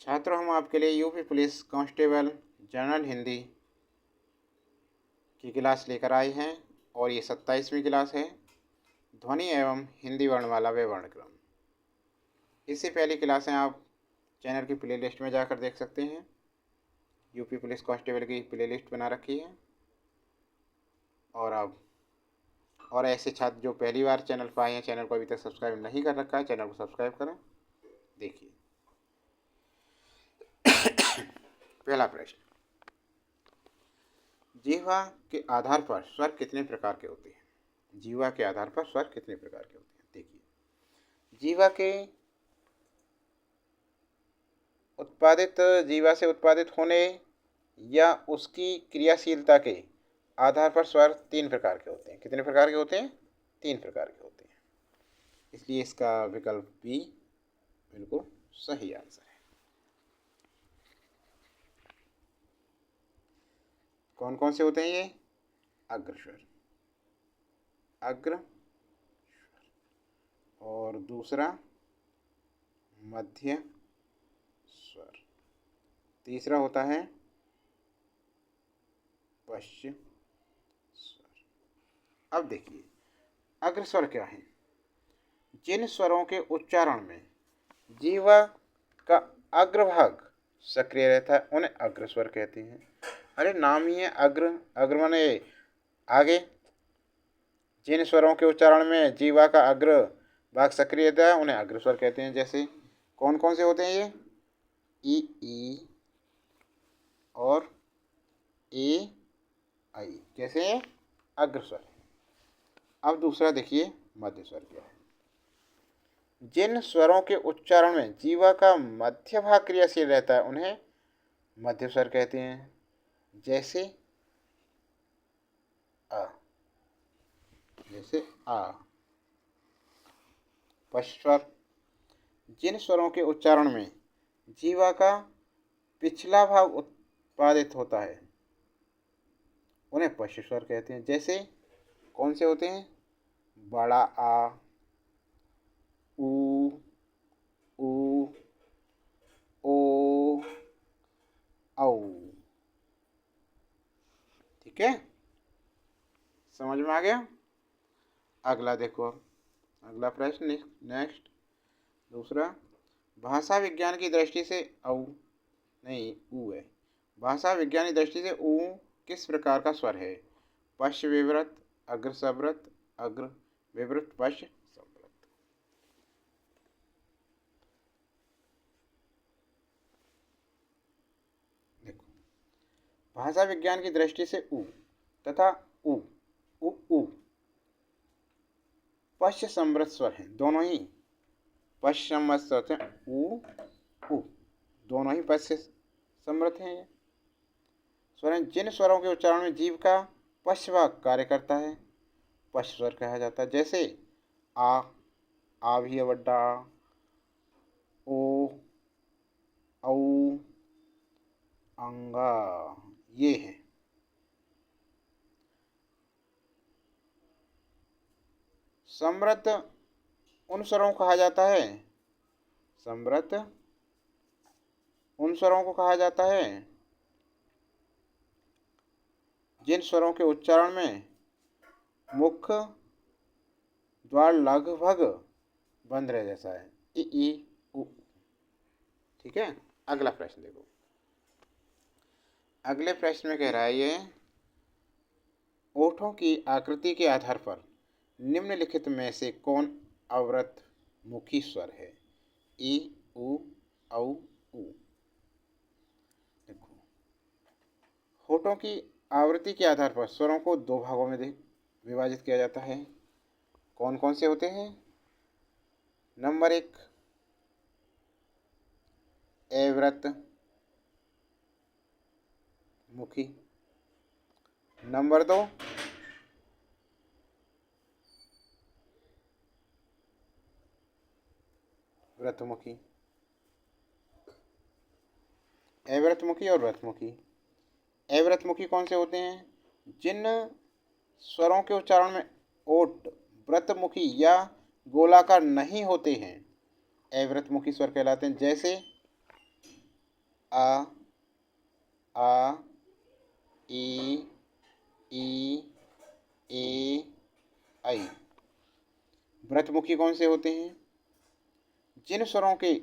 छात्रों, हम आपके लिए UP police constable general Hindi की क्लास लेकर आए हैं और ये 27वीं क्लास है। ध्वनि एवं हिंदी वर्णमाला व वर्णक्रम। इससे पहली क्लासें आप चैनल की प्लेलिस्ट में जाकर देख सकते हैं। यूपी पुलिस कांस्टेबल की प्लेलिस्ट बना रखी है। और ऐसे छात्र जो पहली बार चैनल पर आए हैं, चैनल को अभी तक सब्सक्राइब नहीं कर रखा है, चैनल को सब्सक्राइब करें। देखिए पहला प्रश्न, जीवा के आधार पर स्वर कितने प्रकार के होते हैं? जीवा के आधार पर स्वर कितने प्रकार के होते हैं? देखिए, जीवा से उत्पादित होने या उसकी क्रियाशीलता के आधार पर स्वर 3 प्रकार के होते हैं। कितने प्रकार के होते हैं? 3 प्रकार के होते हैं। इसलिए इसका विकल्प बी बिल्कुल सही आंसर है। कौन कौन से होते हैं ये? अग्रस्वर, और दूसरा मध्य स्वर, तीसरा होता है पश्च स्वर। अब देखिए, अग्रस्वर क्या है? जिन स्वरों के उच्चारण में जीवा का अग्रभाग सक्रिय रहता है उन्हें अग्रस्वर कहते हैं। अरे नाम ही है अग्र माने आगे। जिन स्वरों के उच्चारण में जीवा का अग्र भाग सक्रिय रहता है उन्हें अग्रस्वर कहते हैं। जैसे कौन कौन से होते हैं ये? ई और ए आई, कैसे है? अग्रस्वर। अब दूसरा देखिए, मध्य स्वर क्या है? जिन स्वरों के उच्चारण में जीवा का मध्य भाग क्रियाशील रहता है उन्हें मध्य स्वर कहते हैं। जैसे आ, पश्च स्वर। जिन स्वरों के उच्चारण में जीवा का पिछला भाग उत्पादित होता है उन्हें पश्च स्वर कहते हैं। जैसे कौन से होते हैं? बड़ा आ, ऊ, ओ, औ। ठीक है, समझ में आ गया? अगला देखो, अगला प्रश्न नेक्स्ट दूसरा, भाषा विज्ञान की दृष्टि से ऊ है। भाषा विज्ञान की दृष्टि से ऊ किस प्रकार का स्वर है? पश्च विवृत, अग्र सव्रत, अग्र विवृत, पश्च सव्रत। देखो, भाषा विज्ञान की दृष्टि से ऊ तथा ऊ पश्च समृत स्वर हैं। दोनों ही पश्च समृत स्वर हैं। ऊ दोनों ही पश्च समृत हैं। ये स्वर हैं। जिन स्वरों के उच्चारण में जीव का पश्च भाग कार्य करता है पश्च स्वर कहा जाता है। जैसे आ भी है बड्डा, ओ, औ, अंगा, ये है। समृत उन स्वरों को कहा जाता है, समृत उन स्वरों को कहा जाता है जिन स्वरों के उच्चारण में मुख द्वार लगभग बंद रह जैसा है। ई उ। ठीक है, अगला प्रश्न देखो। अगले प्रश्न में कह रहा है ये, ओठों की आकृति के आधार पर निम्नलिखित में से कौन अवृत मुखी स्वर है? ई, उ, औ, उ। देखो, होठों की आवृत्ति के आधार पर स्वरों को 2 भागों में विभाजित किया जाता है। कौन कौन से होते हैं? नंबर 1 अवृत मुखी, नंबर 2 व्रतमुखी। अव्रतमुखी और व्रतमुखी। अव्रतमुखी कौन से होते हैं? जिन स्वरों के उच्चारण में ओठ व्रतमुखी या गोलाकार नहीं होते हैं अव्रतमुखी स्वर कहलाते हैं। जैसे आ, आ, ई, ई, ए, आई। व्रतमुखी कौन से होते हैं? जिन स्वरों के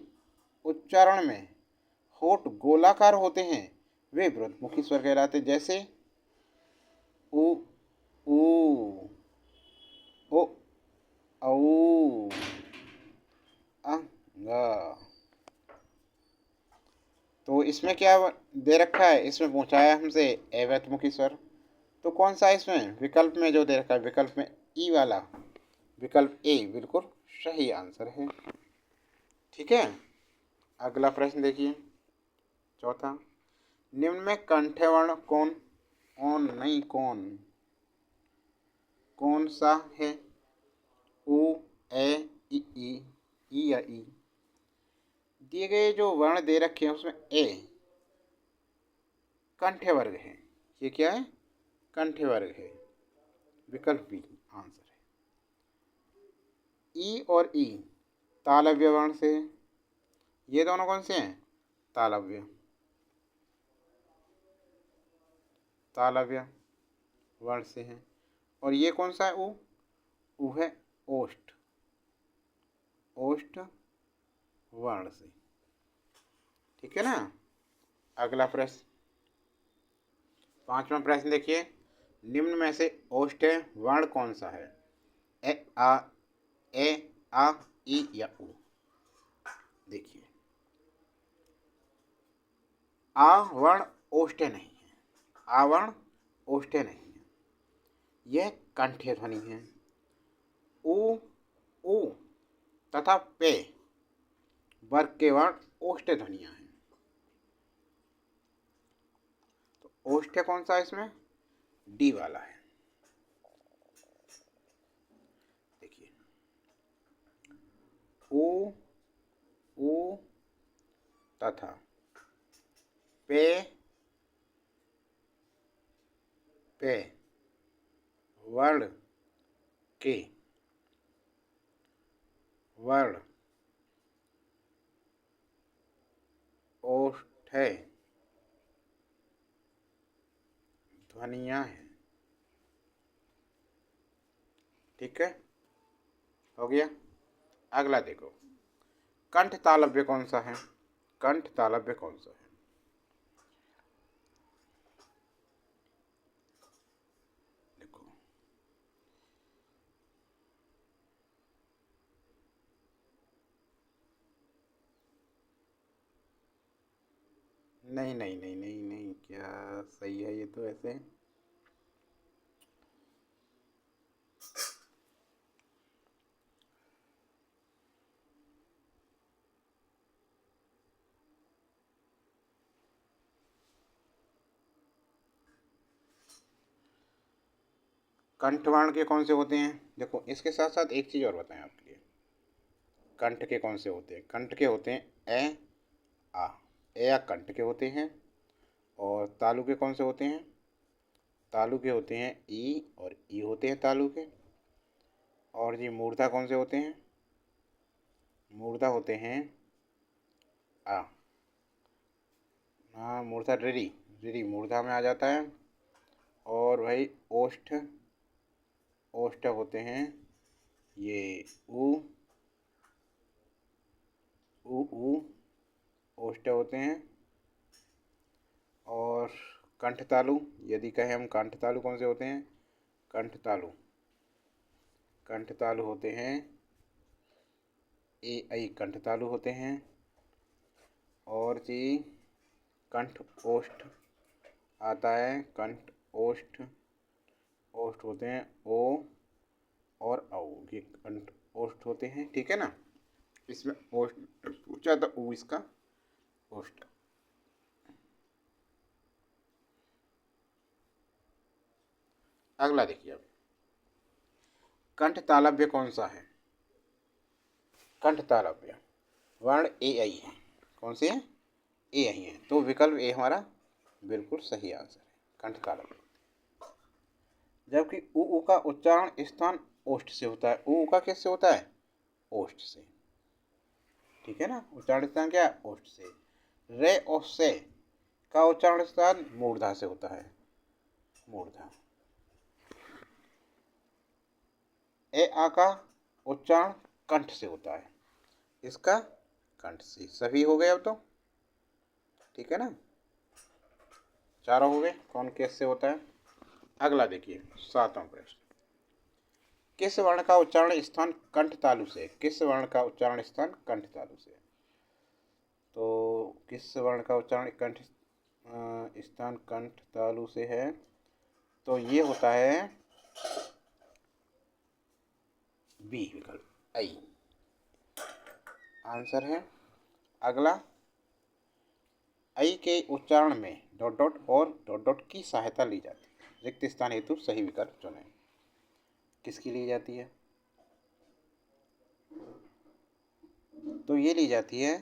उच्चारण में होठ गोलाकार होते हैं वे व्रतमुखी स्वर कहलाते हैं। जैसे उ, ऊ, ओ, औ, अ, ग। तो इसमें क्या दे रखा है? इसमें पूछा है हमसे अव्यक्तमुखी स्वर। तो कौन सा है इसमें विकल्प में जो दे रखा है? विकल्प में ई वाला, विकल्प ए बिल्कुल सही आंसर है। ठीक है, अगला प्रश्न देखिए, चौथा। निम्न में कंठ्यवर्ण कौन सा है? उ, ए, ई या ई। दिए गए जो वर्ण दे रखे हैं उसमें ए कंठ्य वर्ग है। ये क्या है? कंठ्य वर्ग है। विकल्प बी आंसर है। ई और ई तालव्य वर्ण से है। ये दोनों कौन से हैं? तालव्य वर्ण से हैं। और ये कौन सा है? उ है ओष्ठ वर्ण से। ठीक है ना। अगला प्रश्न, पांचवा प्रश्न देखिए। निम्न में से ओष्ठ वर्ण कौन सा है? ए, आ, ई या उ। देखिए, आ वर्ण ओष्ठ नहीं है। आ वर्ण ओष्ठ नहीं है, यह कंठ्य ध्वनि है। उ तथा पे वर्ग के वर्ण ओष्ठ ध्वनियां हैं। तो ओष्ठ कौन सा है इसमें? डी वाला है। देखिए, उ तथा पे वर्ण के वर्ण ओष्ठ ध्वनियां हैं। ठीक है, हो गया। अगला देखो, कंठ तालव्य कौन सा है? कंठ तालव्य कौन सा है? देखो, नहीं नहीं नहीं नहीं नहीं, क्या सही है ये तो ऐसे। कंठवर्ण के कौन से होते हैं? देखो, इसके साथ साथ एक चीज और बताएं आपके लिए। कंठ के कौन से होते हैं? कंठ के होते हैं ए, आ। ए आ कंठ के होते हैं। और तालु के कौन से होते हैं? तालु के होते हैं ई, और ई होते हैं तालु के। और जी मूर्धा कौन से होते हैं? मूर्धा होते हैं आ। हाँ, मूर्धा ऋरी मूर्धा में आ जाता है। और भाई ओष्ठ ओष्ठ होते हैं ये उ ओष्ठ होते हैं। और कंठ तालु, यदि कहें हम कंठ तालु कौन से होते हैं? कंठ तालु होते हैं ए, आई कंठ तालु होते हैं। और जी कंठ ओष्ठ आता है। कंठ ओष्ठ होते हैं ओ और औ। ये कंठ ओष्ठ होते हैं। ठीक है ना। इसमें ओष्ठ पूछा था, ऊ इसका ओष्ठ। अगला देखिए, अब कंठ तालव्य कौन सा है? कंठ तालव्य वर्ण ए आई है। कौन से है? ए आई है। तो विकल्प ए हमारा बिल्कुल सही आंसर है, कंठ तालव्य। जबकि उ का उच्चारण स्थान ओष्ठ से होता है। उ का किससे होता है? ओष्ठ से। ठीक है ना, उच्चारण स्थान क्या है? ओष्ठ से। रे और से का उच्चारण स्थान मूर्धा से होता है, मूर्धा। ए आ का उच्चारण कंठ से होता है, इसका कंठ से। सभी हो गए अब तो, ठीक है ना, चारों हो गए। कौन कैसे होता है। अगला देखिए 7वां प्रश्न। किस वर्ण का उच्चारण स्थान कंठ तालु से, किस वर्ण का उच्चारण स्थान कंठ तालु से। तो किस वर्ण का उच्चारण कंठ स्थान कंठ तालु से है, तो ये होता है बी विकल्प, आई आंसर है। अगला, आई के उच्चारण में डॉट डॉट और डॉट डॉट की सहायता ली जाती है, रिक्त स्थान हेतु सही विकल्प चुनें। किसकी ली जाती है, तो ये ली जाती है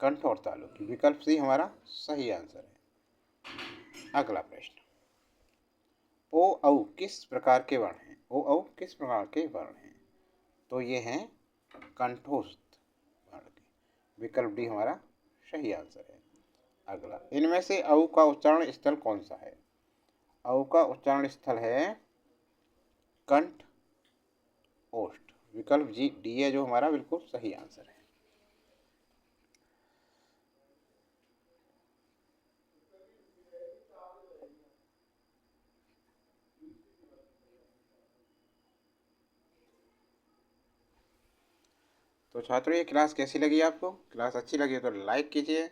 कंठ और तालु की। विकल्प सी हमारा सही आंसर है। अगला प्रश्न, ओ औ किस प्रकार के वर्ण हैं, ओ औ किस प्रकार के वर्ण हैं, तो ये हैं कंठोस्थ वर्ण के। विकल्प डी हमारा सही आंसर है। अगला, इनमें से औ का उच्चारण स्थल कौन सा है। औ का उच्चारण स्थल है कंठ ओष्ठ। विकल्प जी डी है जो हमारा बिल्कुल सही आंसर है। तो छात्रों, ये क्लास कैसी लगी आपको। क्लास अच्छी लगी तो लाइक कीजिए,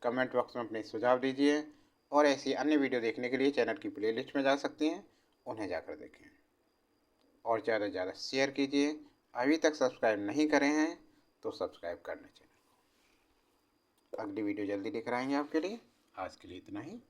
कमेंट बॉक्स में अपने सुझाव दीजिए, और ऐसी अन्य वीडियो देखने के लिए चैनल की प्लेलिस्ट में जा सकते हैं, उन्हें जाकर देखें। और ज़्यादा से ज़्यादा शेयर कीजिए। अभी तक सब्सक्राइब नहीं करे हैं तो सब्सक्राइब कर लें चैनल को। अगली वीडियो जल्दी लेकर आएंगे आपके लिए। आज के लिए इतना ही।